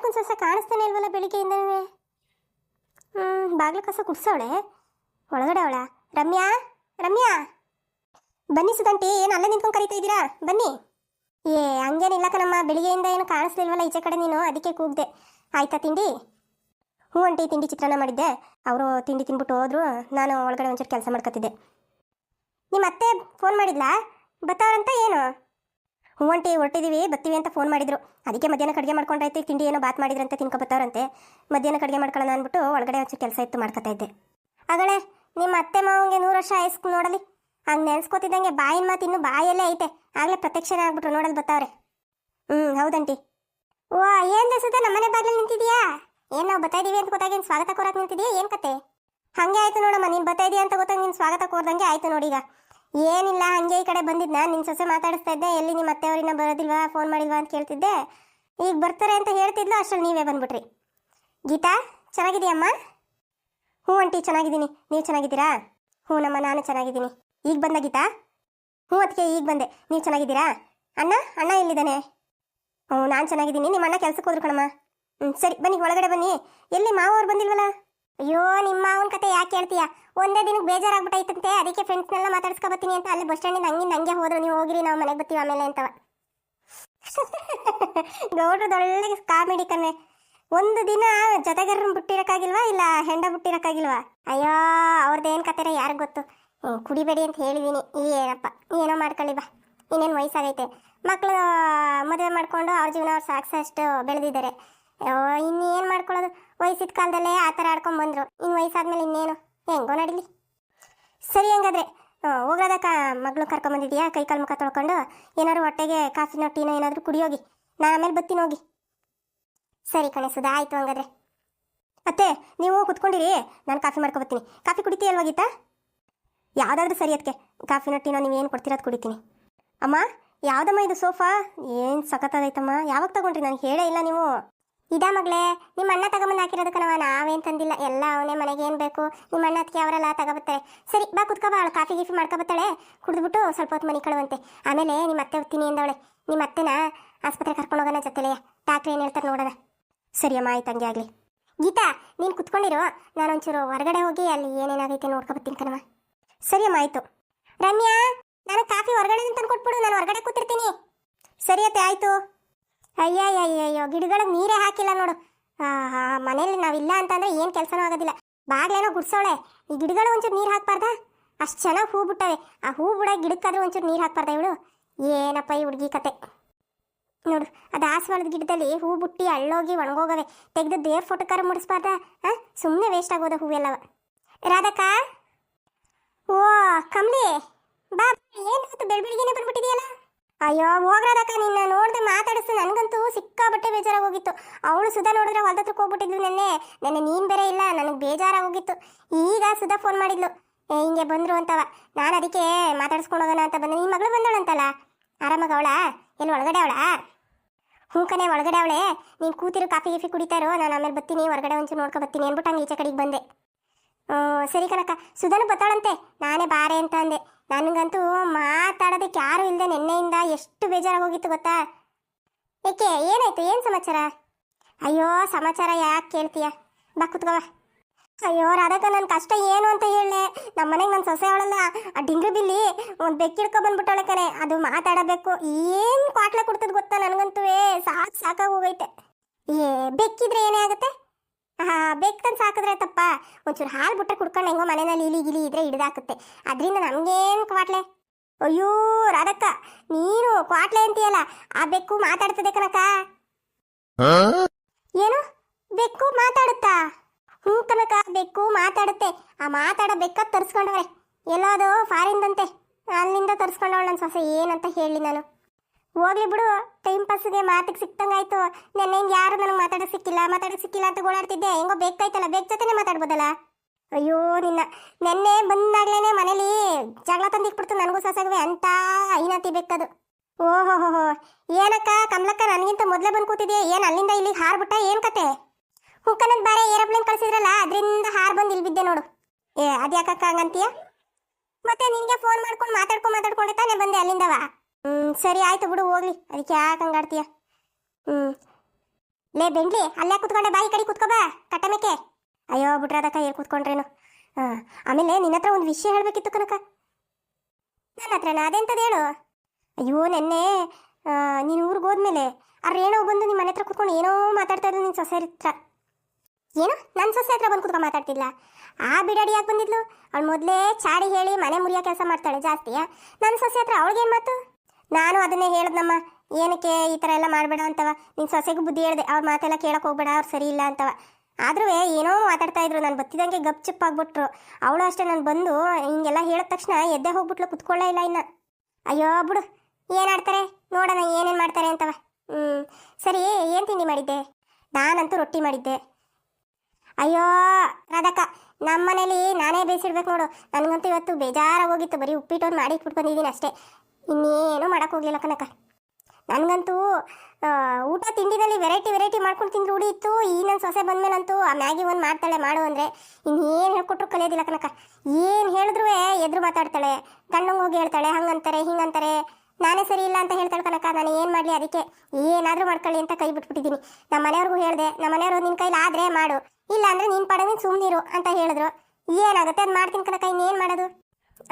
ಯಾಕೊಂದು ಸೊಸೆ ಕಾಣಿಸ್ತಾನೆ ಇಲ್ವಲ್ಲ ಬೆಳಿಗ್ಗೆಯಿಂದನೇ? ಬಾಗ್ಲ ಕಸ ಕುಡ್ಸವಳೆ, ಒಳಗಡೆ ಅವಳ. ರಮ್ಯಾ, ರಮ್ಯಾ, ಬನ್ನಿ ಸುಧಂಟಿ. ಏನು ಅಲ್ಲೇ ನಿಂತ್ಕೊಂಡು ಕರೀತಾ ಇದ್ದೀರಾ? ಬನ್ನಿ. ಹಂಗೇನಿಲ್ಲ ಕಣಮ್ಮ, ಬೆಳಿಗ್ಗೆಯಿಂದ ಏನು ಕಾಣಿಸ್ಲಿಲ್ವಲ್ಲ ಈಚೆ ಕಡೆ ನೀನು, ಅದಕ್ಕೆ ಕೂಗ್ದೆ. ಆಯ್ತಾ ತಿಂಡಿ? ಹ್ಞೂ ಆಂಟಿ, ತಿಂಡಿ ಚಿತ್ರಾನ್ನ ಮಾಡಿದ್ದೆ. ಅವರು ತಿಂಡಿ ತಿನ್ಬಿಟ್ಟು ಹೋದ್ರು, ನಾನು ಒಳಗಡೆ ಒಂಚೂರು ಕೆಲಸ ಮಾಡ್ಕೊತಿದ್ದೆ. ನಿಮ್ಮ ಅತ್ತೆ ಫೋನ್ ಮಾಡಿದ್ಲಾ? ಬತ್ತಾರಂತ ಏನು? ಹ್ಞೂ ಆಂಟಿ, ಹೊರಟಿದ್ದೀವಿ, ಬರ್ತೀವಿ ಅಂತ ಫೋನ್ ಮಾಡಿದ್ರು. ಅದಕ್ಕೆ ಮಧ್ಯಾಹ್ನ ಕಡಿಗೆ ಮಾಡ್ಕೊಂಡೈತೆ. ತಿಂಡಿ ಏನೋ ಬಾತ್ ಮಾಡಿದ್ರಂತೆ, ತಿನ್ಕೊಬತ್ತವ್ರಂತೆ. ಮಧ್ಯಾಹ್ನ ಕಡಿಗೆ ಮಾಡ್ಕೊಳ್ಳೋಣ ಅಂದ್ಬಿಟ್ಟು ಒಳಗಡೆ ಒಂಚೂರು ಕೆಲಸ ಇತ್ತು, ಮಾಡ್ಕೊತಾ ಇದ್ದೆ. ಆಗಳೇ ನಿಮ್ಮ ಅತ್ತೆ ಮಾವಂಗೆ 100 ವರ್ಷ ಆಯಸ್ಕು ನೋಡಲಿ. ಹಂಗೆ ನೆನ್ಸ್ಕೊತಿದ್ದಂಗೆ ಬಾಯಿನ ಮಾತು ಇನ್ನೂ ಬಾಯಲ್ಲೇ ಐತೆ. ಆಗಲೇ ಪ್ರತ್ಯಕ್ಷನೇ ಆಗ್ಬಿಟ್ರು, ನೋಡಲ್ ಬತ್ತವ್ರೆ. ಹೌದಂಟಿ. ಓ, ಏನು ದೇಸದ ನಮ್ಮನೆ ಬಾಗಿಲು ನಿಂತಿದ್ಯಾ? ಏನು ನಾವು ಬರ್ತಾ ಇದೀವಿ ಅಂತ ಗೊತ್ತಾಗಿ ನೀನು ಸ್ವಾಗತ ಕೋರಕ್ಕೆ ನಿಂತಿದ್ಯಾ? ಏನು ಕತೆ? ಹಾಗೆ ಆಯ್ತು ನೋಡಮ್ಮ, ನೀನು ಬರ್ತಾ ಇದೀಯ ಅಂತ ಗೊತ್ತಾಗಿ ನೀನು ಸ್ವಾಗತ ಕೋರ್ದಂಗೆ ಆಯ್ತು ನೋಡೀಗ. ಏನಿಲ್ಲ, ಹಂಗೆ ಈ ಕಡೆ ಬಂದಿದ್ನ, ನಿನ್ನ ಸೊಸೆ ಮಾತಾಡಿಸ್ತಾ ಇದ್ದೆ. ಎಲ್ಲಿ ನಿಮ್ಮ ಅತ್ತೆಯವ್ರಿನ ಬರೋದಿಲ್ವಾ, ಫೋನ್ ಮಾಡಿಲ್ವಾ ಅಂತ ಕೇಳ್ತಿದ್ದೆ. ಈಗ ಬರ್ತಾರೆ ಅಂತ ಹೇಳ್ತಿದ್ಲು, ಅಷ್ಟರಲ್ಲಿ ನೀವೇ ಬಂದ್ಬಿಟ್ರಿ. ಗೀತಾ, ಚೆನ್ನಾಗಿದೆಯಮ್ಮ? ಹ್ಞೂ ಆಂಟಿ, ಚೆನ್ನಾಗಿದ್ದೀನಿ. ನೀವು ಚೆನ್ನಾಗಿದ್ದೀರಾ? ಹ್ಞೂ ನಮ್ಮ, ನಾನು ಚೆನ್ನಾಗಿದ್ದೀನಿ. ಈಗ ಬಂದ ಗೀತಾ? ಹ್ಞೂ ಅದಕ್ಕೆ ಈಗ ಬಂದೆ. ನೀವು ಚೆನ್ನಾಗಿದ್ದೀರಾ? ಅಣ್ಣ, ಅಣ್ಣ ಎಲ್ಲಿದ್ದಾನೆ? ಹ್ಞೂ, ನಾನು ಚೆನ್ನಾಗಿದ್ದೀನಿ. ನಿಮ್ಮ ಅಣ್ಣ ಕೆಲ್ಸಕ್ಕೆ ಹೋದ್ರು ಕಣಮ್ಮ. ಸರಿ ಬನ್ನಿ, ಒಳಗಡೆ ಬನ್ನಿ. ಎಲ್ಲಿ ಮಾವವ್ರು ಬಂದಿಲ್ವಲ್ಲ? ಅಯ್ಯೋ, ನಿಮ್ಮ ಮಾವನ ಕತೆ ಯಾಕೆ ಹೇಳ್ತೀಯಾ? ಒಂದೇ ದಿನಕ್ಕೆ ಬೇಜಾರಾಗ್ಬಿಟ್ಟೈತಂತೆ, ಅದಕ್ಕೆ ಫ್ರೆಂಡ್ಸ್ನೆಲ್ಲ ಮಾತಾಡ್ಸ್ಕೊಬತ್ತೀನಿ ಅಂತ ಅಲ್ಲಿ ಬಸ್ ಸ್ಟ್ಯಾಂಡಿಂದ ಹಂಗೆ ಹೋದ್ರು. ನೀವು ಹೋಗಿರಿ, ನಾವು ಮನೆಗೆ ಬರ್ತೀವಿ ಆಮೇಲೆ ಅಂತವ. ಗೌಡ್ರದೊಳ್ಳೆಗೆ ಕಾಮಿಡಿ ಕಣ್ಣೆ. ಒಂದು ದಿನ ಜೊತೆಗಾರನ್ನ ಬಿಟ್ಟಿರೋಕ್ಕಾಗಿಲ್ವಾ, ಇಲ್ಲ ಹೆಂಡ ಬಿಟ್ಟಿರೋಕ್ಕಾಗಿಲ್ವಾ? ಅಯ್ಯೋ, ಅವ್ರದ್ದೇನು ಕತೆರ ಯಾರಿಗೆ ಗೊತ್ತು. ಕುಡಿಬೇಡಿ ಅಂತ ಹೇಳಿದ್ದೀನಿ. ಏನಪ್ಪ, ಏನೋ ಮಾಡ್ಕೊಳ್ಳಿ ಬಾ. ಇನ್ನೇನು ವಯಸ್ಸಾಗೈತೆ, ಮಕ್ಕಳು ಮದುವೆ ಮಾಡ್ಕೊಂಡು ಅವ್ರ ಜೀವನ ಅವ್ರು ಸಾಕ್ಸಷ್ಟು ಬೆಳೆದಿದ್ದಾರೆ. ಇನ್ನೇನು ಮಾಡ್ಕೊಳ್ಳೋದು? ವಯಸ್ಸಿದ ಕಾಲದಲ್ಲೇ ಆ ಥರ ಆಡ್ಕೊಂಡು ಬಂದರು. ಇನ್ನು ವಯಸ್ಸಾದ್ಮೇಲೆ ಇನ್ನೇನು, ಹೆಂಗೋ ನಡೀಲಿ. ಸರಿ, ಹಂಗಾದ್ರೆ ಹೋಗೋದಕ್ಕ ಮಗಳು ಕರ್ಕೊಂಬಂದಿದ್ಯಾ? ಕೈ ಕಾಲು ಮುಖ ತೊಳ್ಕೊಂಡು ಏನಾದ್ರು ಹೊಟ್ಟೆಗೆ ಕಾಫಿನೋ ಟೀನೋ ಏನಾದರೂ ಕುಡಿಯೋಗಿ. ನಾನು ಆಮೇಲೆ ಬರ್ತೀನಿ ಹೋಗಿ. ಸರಿ ಕಣೆ ಸುಧಾ, ಆಯಿತು ಹಂಗಾದ್ರೆ. ಅತ್ತೆ, ನೀವು ಕುತ್ಕೊಂಡಿರಿ, ನಾನು ಕಾಫಿ ಮಾಡ್ಕೊಬತ್ತೀನಿ. ಕಾಫಿ ಕುಡಿತೀಯಲ್ವಾ ಗೀತಾ? ಯಾವುದಾದ್ರೂ ಸರಿ ಅದಕ್ಕೆ, ಕಾಫಿನೋ ಟೀನೋ ನೀವು ಏನು ಕೊಡ್ತೀರ ಕುಡಿತೀನಿ. ಅಮ್ಮ, ಯಾವುದಮ್ಮ ಇದು ಸೋಫಾ? ಏನು ಸಖತ್ತಾಗೈತಮ್ಮ, ಯಾವಾಗ ತಗೊಂಡ್ರಿ? ನನಗೆ ಹೇಳೇ ಇಲ್ಲ ನೀವು. ಇದಾ ಮಗಳೇ, ನಿಮ್ಮ ಅಣ್ಣ ತಗೊಂಬಂದು ಹಾಕಿರೋದು ಕಣವ, ನಾವೇನು ತಂದಿಲ್ಲ. ಎಲ್ಲ ಅವನೇ, ಮನೆಗೆ ಏನು ಬೇಕು ನಿಮ್ಮ ಅಣ್ಣ ಅದಕ್ಕೆ ಅವರೆಲ್ಲ ತಗೋಬತ್ತಾರೆ. ಸರಿ ಬಾ, ಕುತ್ಕೋಬಾ. ಅವಳು ಕಾಫಿ ಗೀಫಿ ಮಾಡ್ಕೊಬತ್ತಾಳೆ, ಕುಡಿದ್ಬಿಟ್ಟು ಸ್ವಲ್ಪ ಹೊತ್ತು ಮನೆ ಕಳುವಂತೆ. ಆಮೇಲೆ ನಿಮ್ಮ ಅತ್ತೆ ಹೋಗ್ತೀನಿ ಅಂದವಳೆ. ನಿಮ್ಮ ಅತ್ತೆನ ಆಸ್ಪತ್ರೆ ಕರ್ಕೊಂಡು ಹೋಗೋಣ ಜೊತೆಲೆಯ. ಡಾಕ್ಟ್ರ್ ಏನು ಹೇಳ್ತಾರೆ ನೋಡೋಣ. ಸರಿ ಅಮ್ಮ, ಆಯ್ತು, ಹಂಗೆ ಆಗಲಿ. ಗೀತಾ, ನೀನು ಕುತ್ಕೊಂಡಿರೋ, ನಾನೊಂಚೂರು ಹೊರಗಡೆ ಹೋಗಿ ಅಲ್ಲಿ ಏನೇನಾಗೈತೆ ನೋಡ್ಕೊಬತ್ತೀನಿ ಕಣವ. ಸರಿ ಅಮ್ಮ, ಆಯಿತು. ರಮ್ಯಾ, ನಾನು ಕಾಫಿ ಹೊರಗಡೆ ತಂದು ಕೊಟ್ಬಿಡು, ನಾನು ಹೊರಗಡೆ ಕೂತಿರ್ತೀನಿ. ಸರಿ ಅತ್ತೆ, ಆಯಿತು. ಅಯ್ಯಯ್ಯಯ್ಯೋ, ಗಿಡಗಳಿಗೆ ನೀರೇ ಹಾಕಿಲ್ಲ ನೋಡು. ಮನೇಲಿ ನಾವಿಲ್ಲ ಅಂತಂದ್ರೆ ಏನು ಕೆಲಸನೂ ಆಗೋದಿಲ್ಲ. ಬಾಗ್ಲೇನೋ ಗುಡ್ಸೋಳೆ, ಈ ಗಿಡಗಳು ಒಂಚೂರು ನೀರು ಹಾಕ್ಬಾರ್ದಾ? ಅಷ್ಟು ಚೆನ್ನಾಗಿ ಹೂ ಬಿಟ್ಟವೆ. ಆ ಹೂ ಬಿಡ ಗಿಡಕ್ಕಾದ್ರೂ ಒಂಚೂರು ನೀರು ಹಾಕ್ಬಾರ್ದ ಇವಳು? ಏನಪ್ಪ ಈ ಹುಡುಗಿ ಕತೆ ನೋಡು. ಅದು ದಾಸವಾಳದ ಗಿಡದಲ್ಲಿ ಹೂ ಬುಟ್ಟಿ ಅಳ್ಳೋಗಿ ಒಣಗೋಗವೆ. ತೆಗೆದು ದೇವ್ರ ಫೋಟೋಕಾರ ಮುಡಿಸ್ಬಾರ್ದಾ? ಸುಮ್ಮನೆ ವೇಸ್ಟ್ ಆಗೋದ ಹೂವೆಲ್ಲವ. ರಾಧಕ್ಕ, ಓ ಕಮ್ಲಿ, ಬಾ. ಏನು ಬೆಳಬೆಳಿಗ್ಗೆನೆ ಬಂದ್ಬಿಟ್ಟಿದೆಯಲ್ಲ? ಅಯ್ಯೋ ಹೋಗ್ರಾದಕ್ಕ, ನಿನ್ನ ನೋಡ್ದೆ ಮಾತಾಡಿಸ್ತು. ನನಗಂತೂ ಸಿಕ್ಕಾಬಟ್ಟೆ ಬೇಜಾರಾಗೋಗಿತ್ತು. ಅವಳು ಸುಧಾ ನೋಡಿದ್ರೆ ಹೊಲ್ದ ಹತ್ರಕ್ಕೆ ಹೋಗ್ಬಿಟ್ಟಿದ್ಲು. ನೆನ್ನೆ ನೀನು ಬೇರೆ ಇಲ್ಲ, ನನಗೆ ಬೇಜಾರಾಗೋಗಿತ್ತು. ಈಗ ಸುಧಾ ಫೋನ್ ಮಾಡಿದ್ಲು, ಹಿಂಗೆ ಬಂದರು ಅಂತವ. ನಾನು ಅದಕ್ಕೆ ಮಾತಾಡಿಸ್ಕೊಂಡು ಹೋಗೋಣ ಅಂತ ಬಂದೆ. ನಿನ್ನ ಮಗಳು ಬಂದವಳಂತಲ್ಲ, ಆರಾಮಾಗ ಅವಳ? ಎಲ್ಲಿ ಒಳಗಡೆ ಅವಳಾ? ಹ್ಞೂ ಕಣೆ, ಒಳಗಡೆ ಅವಳೆ. ನೀನು ಕೂತಿರು, ಕಾಫಿ ಗೀಫಿ ಕುಡಿತಾರೋ, ನಾನು ಆಮೇಲೆ ಬರ್ತೀನಿ, ಹೊರಗಡೆ ಒಂಚೂರು ನೋಡ್ಕೊ ಬರ್ತೀನಿ ಅಂದ್ಬಿಟ್ಟು ಹಂಗೆ ಈಚೆ ಕಡೆಗೆ ಬಂದೆ. ಸರಿ ಕಣಕ್ಕ, ಸುಧಾನು ಬತ್ತಾಳಂತೆ. ನಾನೇ ಬಾರೆ ಅಂತ ಅಂದೆ. ನನಗಂತೂ ಮಾತಾಡೋದಕ್ಕೆ ಯಾರೂ ಇಲ್ಲದೆ ನಿನ್ನೆಯಿಂದ ಎಷ್ಟು ಬೇಜಾರಾಗೋಗಿತ್ತು ಗೊತ್ತಾ? ಏಕೆ, ಏನಾಯ್ತು? ಏನು ಸಮಾಚಾರ? ಅಯ್ಯೋ, ಸಮಾಚಾರ ಯಾಕೆ ಕೇಳ್ತೀಯ? ಬಾ ಕುತ್ಕೋವ. ಅಯ್ಯೋ ರಾಧಕ್ಕ, ನನ್ನ ಕಷ್ಟ ಏನು ಅಂತ ಹೇಳಲೆ. ನಮ್ಮ ಮನೆಗೆ ನನ್ನ ಸೊಸೆ ಅವಳಲ್ಲ, ಆ ಡಿಂಗ್ರಿ ಬಿಲ್ಲಿ ಒಂದು ಬೆಕ್ಕಿಡ್ಕೊ ಬಂದ್ಬಿಟ್ಟವಳೆ ಕಣೆ. ಅದು ಮಾತಾಡಬೇಕು. ಏನು ಕ್ವಾಟ್ಲೆ ಕೊಡ್ತದೆ ಗೊತ್ತಾ? ನನಗಂತೂ ಸಾಕಾಗಿ ಹೋಗೈತೆ. ಬೆಕ್ಕಿದ್ರೆ ಏನೇ ಆಗುತ್ತೆ? ಬೇಕು ತಂದು ಸಾಕಿದ್ರೆ ತಪ್ಪ. ಒಂಚೂರು ಹಾಲು ಬಿಟ್ಟರೆ ಕುಡ್ಕೊಂಡು ಹೆಂಗೋ ಮನೆಯಲ್ಲಿ ಇಲಿ ಗಿಲಿ ಇದ್ರೆ ಹಿಡ್ದಾಕುತ್ತೆ. ಅದರಿಂದ ನಮಗೇನು ಕ್ವಾಟ್ಲೆ? ಅಯ್ಯೋ ರಾಧಕ್ಕ, ನೀನು ಕ್ವಾಟ್ಲೆ ಅಂತೀಯಲ್ಲ, ಆ ಬೆಕ್ಕು ಮಾತಾಡ್ತದೆ ಕನಕ. ಏನು, ಬೆಕ್ಕು ಮಾತಾಡುತ್ತಾ? ಹ್ಞೂ ಕನಕ, ಬೆಕ್ಕು ಮಾತಾಡುತ್ತೆ. ಆ ಮಾತಾಡೋ ಬೆಕ್ಕ ತರಿಸ್ಕೊಂಡವ್ರೆ. ಎಲ್ಲೋದು ಫಾರಿಂದಂತೆ, ಅಲ್ಲಿಂದ ತರಿಸ್ಕೊಂಡವಳು ನನ್ನ ಸೊಸೆ. ಏನಂತ ಹೇಳಿ ನಾನು? ಹೋಗ್ಲಿ ಬಿಡು, ಟೈಮ್ ಪಾಸ್ಗೆ ಮಾತಿಗೆ ಸಿಕ್ತಂಗಾಯ್ತು. ನೆನ್ನೆ ಯಾರು ನನಗೆ ಮಾತಾಡೋಕೆ ಸಿಕ್ಕಿಲ್ಲ ಅಂತ ಗೋಳಾಡ್ತಿದ್ದೆ. ಹೆಂಗೋ ಬೇಕಾಯ್ತಲ್ಲ, ಬೇಕು ಜೊತೆನೇ ಮಾತಾಡ್ಬೋದಲ್ಲ. ಅಯ್ಯೋ ನಿನ್ನ, ನೆನ್ನೆ ಬಂದಾಗ್ಲೇನೆ ಮನೇಲಿ ಜಗಳ ತಂದಿಕ್ಬಿಡ್ತು ನನಗೂ ಸೊಸೆಗೆ. ಅಂತ ಐನಾತಿ ಬೇಕದು. ಓಹೋ, ಏನಕ್ಕ ಕಮಲಕ್ಕ, ನನಗಿಂತ ಮೊದಲೇ ಬಂದು ಕೂತಿದ್ಯಾ? ಏನು ಅಲ್ಲಿಂದ ಇಲ್ಲಿಗೆ ಹಾರ್ಬಿಟ್ಟ? ಏನು ಕತೆ? ಹುಕ್ಕನಂತ ಬಾರೆ ಏರೋಪ್ಲೇನ್ ಕಳಿಸಿದ್ರಲ್ಲ, ಅದರಿಂದ ಹಾರ್ ಬಂದು ಇಲ್ಲಿ ಬಿದ್ದೆ ನೋಡು. ಅದ್ಯಾಕಕ್ಕ ಹಂಗಂತೀಯ? ಮತ್ತೆ ನಿನಗೆ ಫೋನ್ ಮಾಡ್ಕೊಂಡು ಮಾತಾಡ್ಕೊಂಡೆ ತಾನೇ ಬಂದೆ ಅಲ್ಲಿಂದವ. ಸರಿ ಆಯ್ತು ಬಿಡು, ಹೋಗ್ಲಿ. ಅದಕ್ಕೆ ಯಾಕೆ ಹಂಗಾಡ್ತೀಯ? ಲೇ ಬೆಂಡ್ಲಿ ಅಲ್ಲೇ ಕುತ್ಕೊಂಡೆ ಬಾಯಿ ಕಡೆ ಕುತ್ಕೋ ಬಾ ಕಟ್ಟಮೇಕೆ. ಅಯ್ಯೋ ಬಿಟ್ರದಕ್ಕ ಏರ್ ಕೂತ್ಕೊಂಡ್ರೇನು. ಆಮೇಲೆ ನಿನ್ನ ಹತ್ರ ಒಂದು ವಿಷಯ ಹೇಳಬೇಕಿತ್ತು ಕನಕ. ನನ್ನ ಹತ್ರನ ಅದೆಂತದ್ದು ಹೇಳು. ಅಯ್ಯೋ ನೆನ್ನೆ ನೀನು ಊರಿಗೆ ಹೋದ್ಮೇಲೆ ಆ ರೇಣು ಬಂದು ನಿಮ್ಮ ಮನೆ ಹತ್ರ ಕುತ್ಕೊಂಡು ಏನೋ ಮಾತಾಡ್ತಾ ಇದ್ಲು ನಿನ್ನ ಸೊಸೆ ಹತ್ರ. ಏನು ನನ್ನ ಸೊಸೆ ಹತ್ರ ಬಂದು ಕುತ್ಕೊಂಡು ಮಾತಾಡ್ತಿಲ್ಲ? ಆ ಬಿಡಾಡಿ ಯಾಕೆ ಬಂದಿದ್ಲು? ಅವಳು ಮೊದಲೇ ಚಾಡಿ ಹೇಳಿ ಮನೆ ಮುರಿಯೋ ಕೆಲಸ ಮಾಡ್ತಾಳೆ ಜಾಸ್ತಿಯಾ. ನನ್ನ ಸೊಸೆ ಹತ್ರ ಅವಳಿಗೇನು ಮಾತು? ನಾನು ಅದನ್ನೇ ಹೇಳಿದ್ನಮ್ಮ, ಏನಕ್ಕೆ ಈ ಥರ ಎಲ್ಲ ಮಾಡಬೇಡ ಅಂತವ. ನಿನ್ನ ಸೊಸೆಗೂ ಬುದ್ಧಿ ಹೇಳಿದೆ, ಅವ್ರ ಮಾತೆಲ್ಲ ಕೇಳಕ್ಕೆ ಹೋಗ್ಬೇಡ, ಅವ್ರು ಸರಿ ಇಲ್ಲ ಅಂತವ. ಆದ್ರೂ ಏನೋ ಮಾತಾಡ್ತಾ ಇದ್ರು, ನಾನು ಬತ್ತಿದಂಗೆ ಗಪ್ ಚಿಪ್ ಆಗ್ಬಿಟ್ರು. ಅವಳು ಅಷ್ಟೇ ನಾನು ಬಂದು ಹಿಂಗೆಲ್ಲ ಹೇಳಿದ ತಕ್ಷಣ ಎದ್ದೆ ಹೋಗ್ಬಿಟ್ಲು, ಕುತ್ಕೊಳ್ಳೇ ಇಲ್ಲ ಇನ್ನು. ಅಯ್ಯೋ ಬಿಡು, ಏನಾಡ್ತಾರೆ ನೋಡೋಣ ಏನೇನು ಮಾಡ್ತಾರೆ ಅಂತವ. ಸರಿ, ಏನು ತಿಂಡಿ ಮಾಡಿದ್ದೆ? ನಾನಂತೂ ರೊಟ್ಟಿ ಮಾಡಿದ್ದೆ. ಅಯ್ಯೋ ರಾಧಕ್ಕ, ನಮ್ಮ ಮನೇಲಿ ನಾನೇ ಬೇಯಿಸಿಡ್ಬೇಕು ನೋಡು. ನನಗಂತೂ ಇವತ್ತು ಬೇಜಾರಾಗೋಗಿತ್ತು, ಬರೀ ಉಪ್ಪಿಟ್ಟು ಮಾಡಿ ಇಟ್ಬಿಟ್ಟು ಬಂದಿದ್ದೀನಿ ಅಷ್ಟೇ, ಇನ್ನೇನು ಮಾಡೋಕ್ಕೆ ಹೋಗಲಿಲ್ಲ ಕನಕ. ನನಗಂತೂ ಊಟ ತಿಂಡಿನಲ್ಲಿ ವೆರೈಟಿ ಮಾಡ್ಕೊಂಡು ತಿಂದು ರೂಢಿ ಇತ್ತು. ಈ ನನ್ನ ಸೊಸೆ ಬಂದಮೇಲಂತೂ ಆ ಮ್ಯಾಗಿ ಒಂದು ಮಾಡ್ತಾಳೆ ಮಾಡು ಅಂದರೆ ಇನ್ನೇನು ಹೇಳ್ಕೊಟ್ರು ಕಲಿಯೋದಿಲ್ಲ ಕನಕ. ಏನು ಹೇಳಿದ್ರು ಎದುರು ಮಾತಾಡ್ತಾಳೆ, ಗಂಡಂಗೆ ಹೋಗಿ ಹೇಳ್ತಾಳೆ, ಹಂಗಂತಾರೆ ಹಿಂಗಂತಾರೆ, ನಾನೇ ಸರಿ ಇಲ್ಲ ಅಂತ ಹೇಳ್ತಾಳೆ ಕನಕ. ನಾನು ಏನು ಮಾಡಲಿ, ಅದಕ್ಕೆ ಏನಾದರೂ ಮಾಡ್ಕೊಳ್ಳಿ ಅಂತ ಕೈ ಬಿಟ್ಬಿಟ್ಟಿದ್ದೀನಿ. ನಮ್ಮ ಮನೆಯವ್ರಿಗೂ ಹೇಳಿದೆ, ನಮ್ಮ ಮನೆಯವರು ನಿನ್ನ ಕೈಲಿ ಆದರೆ ಮಾಡು, ಇಲ್ಲ ಅಂದರೆ ನೀನು ಪಡೆದು ಸುಮ್ಮನಿರು ಅಂತ ಹೇಳಿದ್ರು. ಏನಾಗುತ್ತೆ ಅದು ಮಾಡ್ತೀನಿ ಕನಕ, ಇನ್ನೇನು ಮಾಡೋದು.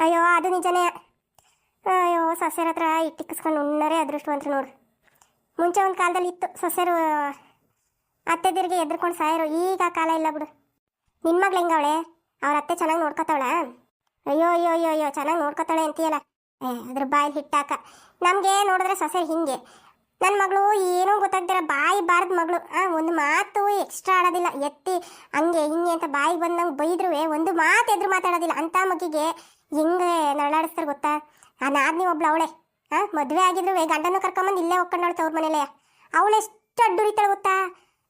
ಅಯ್ಯೋ ಅದು ನಿಜನೇ. ಅಯ್ಯೋ ಸೊಸೆರ ಹತ್ರ ಇಟ್ಟಿಕ್ಕಿಸ್ಕೊಂಡು ಉಣ್ಣರೇ ಅದೃಷ್ಟವಂತರು ನೋಡು. ಮುಂಚೆ ಒಂದು ಕಾಲದಲ್ಲಿ ಇತ್ತು ಸೊಸೆರು ಅತ್ತೆದಿರಿಗೆ ಎದ್ರುಕೊಂಡು ಸಾಯರು, ಈಗ ಆ ಕಾಲ ಇಲ್ಲ ಬಿಡು. ನಿನ್ನ ಮಗಳು ಹೆಂಗವಳೆ? ಅವ್ರ ಅತ್ತೆ ಚೆನ್ನಾಗಿ ನೋಡ್ಕೊತಾವಳ? ಅಯ್ಯೋ ಅಯ್ಯೋ ಅಯ್ಯೋ ಅಯ್ಯೋ ಚೆನ್ನಾಗಿ ನೋಡ್ಕೊತಾಳೆ ಅಂತೀಯಲ್ಲ, ಅದ್ರ ಬಾಯಲ್ಲಿ ಹಿಟ್ಟಾಕ. ನಮಗೆ ನೋಡಿದ್ರೆ ಸೊಸೆ ಹಿಂಗೆ. ನನ್ನ ಮಗಳು ಏನೂ ಗೊತ್ತಾಗ್ದಿರ ಬಾಯಿ ಬಾರದ ಮಗಳು. ಒಂದು ಮಾತು ಎಕ್ಸ್ಟ್ರಾ ಆಡೋದಿಲ್ಲ, ಎತ್ತಿ ಹಂಗೆ ಹಿಂಗೆ ಅಂತ ಬಾಯಿಗೆ ಬಂದಂಗೆ ಬೈದ್ರೂ ಒಂದು ಮಾತು ಎದುರು ಮಾತಾಡೋದಿಲ್ಲ. ಅಂಥ ಮಗಿಗೆ ಹೆಂಗೆ ನರಳಾಡಿಸ್ತಾರೆ ಗೊತ್ತಾ? ಆ ನಾದ್ನಿ ಒಬ್ಳು ಅವಳೆ, ಮದುವೆ ಆಗಿದ್ರು ಗಂಡನೂ ಕರ್ಕೊಂಬಂದು ಇಲ್ಲೇ ಹೋಗ್ಕೊಂಡವಳು ತವ್ರ ಮನೇಲೆ. ಅವಳೆಷ್ಟು ಅಡ್ಡುರಿತಾಳೆ ಗೊತ್ತಾ?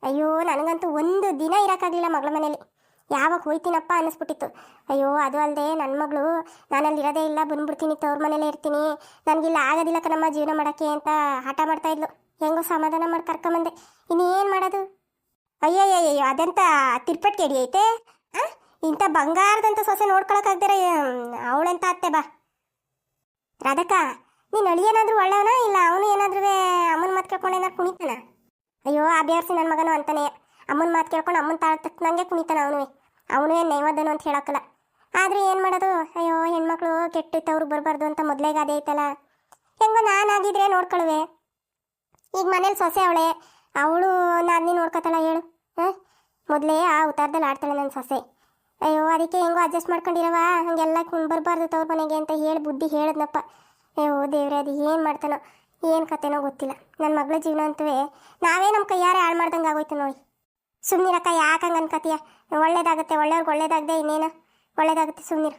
ಅಯ್ಯೋ ನನಗಂತೂ ಒಂದು ದಿನ ಇರೋಕ್ಕಾಗಲಿಲ್ಲ ಮಗಳ ಮನೇಲಿ. ಯಾವಾಗ ಹೋಯ್ತೀನಪ್ಪ ಅನ್ನಿಸ್ಬಿಟ್ಟಿತ್ತು. ಅಯ್ಯೋ ಅದು ಅಲ್ಲದೆ ನನ್ನ ಮಗಳು ನಾನಲ್ಲಿ ಇರೋದೇ ಇಲ್ಲ, ಬಂದ್ಬಿಡ್ತೀನಿ ತವ್ರ ಮನೇಲೇ ಇರ್ತೀನಿ, ನನಗಿಲ್ಲ ಆಗೋದಿಲ್ಲ ಕಣಮ್ಮ ಜೀವನ ಮಾಡೋಕ್ಕೆ ಅಂತ ಹಠ ಮಾಡ್ತಾಯಿದ್ಲು. ಹೆಂಗೋ ಸಮಾಧಾನ ಮಾಡಿ ಕರ್ಕೊಂಬಂದೆ, ಇನ್ನೇನು ಮಾಡೋದು? ಅಯ್ಯಯ್ಯಯ್ಯೋ ಅದೆಂತ ತಿರ್ಪಟ್ಟಿ ಅಡಿ ಐತೆ? ಇಂಥ ಬಂಗಾರದಂಥ ಸೊಸೆ ನೋಡ್ಕೊಳಕ್ಕಾಗ್ದಿರ ಅವಳೆಂತ ಅತ್ತೆ ಬಾ. ರಾಧಕ್ಕ, ನೀನು ಅಳಿಯೇನಾದ್ರೂ ಒಳ್ಳೆಯವನ, ಇಲ್ಲ ಅವನು ಏನಾದ್ರೂ ಅಮ್ಮನ ಮಾತು ಕೇಳ್ಕೊಂಡು ಏನಾದ್ರು ಕುಣಿತಾನ? ಅಯ್ಯೋ ಆ ಬೇರ್ಸಿ ನನ್ನ ಮಗನು ಅಂತಾನೆ, ಅಮ್ಮನ ಮಾತು ಕೇಳ್ಕೊಂಡು ಅಮ್ಮನ ತಾಳ ತಕ್ಕನಂಗೆ ಕುಣಿತಾನ. ಅವನು ಏನು ನೈವದನು ಅಂತ ಹೇಳೋಕ್ಕಲ್ಲ. ಆದರೆ ಏನು ಮಾಡೋದು? ಅಯ್ಯೋ ಹೆಣ್ಮಕ್ಳು ಕೆಟ್ಟಿತ್ತವ್ರಿಗೆ ಬರಬಾರ್ದು ಅಂತ ಮೊದಲೇ ಗಾದೆ ಐತಲ್ಲ. ಹೆಂಗೋ ನಾನಾಗಿದ್ರೆ ನೋಡ್ಕೊಳುವೆ. ಈಗ ಮನೇಲಿ ಸೊಸೆ ಅವಳೆ, ಅವಳು ನಾದ್ನಿ ನೋಡ್ಕೊತಾಳ ಹೇಳು. ಮೊದಲೇ ಆ ಉತ್ತಾರದಲ್ಲಿ ಆಡ್ತಾಳೆ ನನ್ನ ಸೊಸೆ. ಅಯ್ಯೋ ಅದಕ್ಕೆ ಹೆಂಗೋ ಅಡ್ಜಸ್ಟ್ ಮಾಡ್ಕೊಂಡಿರವ, ಹಂಗೆಲ್ಲ ಬರಬಾರ್ದು ತವ್ರ ಮನೆಗೆ ಅಂತ ಹೇಳಿ ಬುದ್ಧಿ ಹೇಳಿದ್ನಪ್ಪ. ಅಯ್ಯೋ ದೇವ್ರೆ, ಅದು ಏನು ಮಾಡ್ತಾನೋ ಏನು ಕತೆನೋ ಗೊತ್ತಿಲ್ಲ. ನನ್ನ ಮಗಳ ಜೀವನ ಅಂತೂ ನಾವೇ ನಮ್ಮ ಕೈಯಾರೆ ಹಾಳು ಮಾಡ್ದಂಗೆ ಆಗೋಯ್ತು ನೋಡಿ. ಸುಮ್ಮನಿರಕ್ಕ, ಯಾಕೆ ಹಂಗೆ ಅನ್ಕತೀಯ? ಒಳ್ಳೇದಾಗುತ್ತೆ, ಒಳ್ಳೆಯವ್ರಿಗೆ ಒಳ್ಳೇದಾಗದೆ ಇನ್ನೇನು ಒಳ್ಳೇದಾಗುತ್ತೆ, ಸುಮ್ಮನಿರು.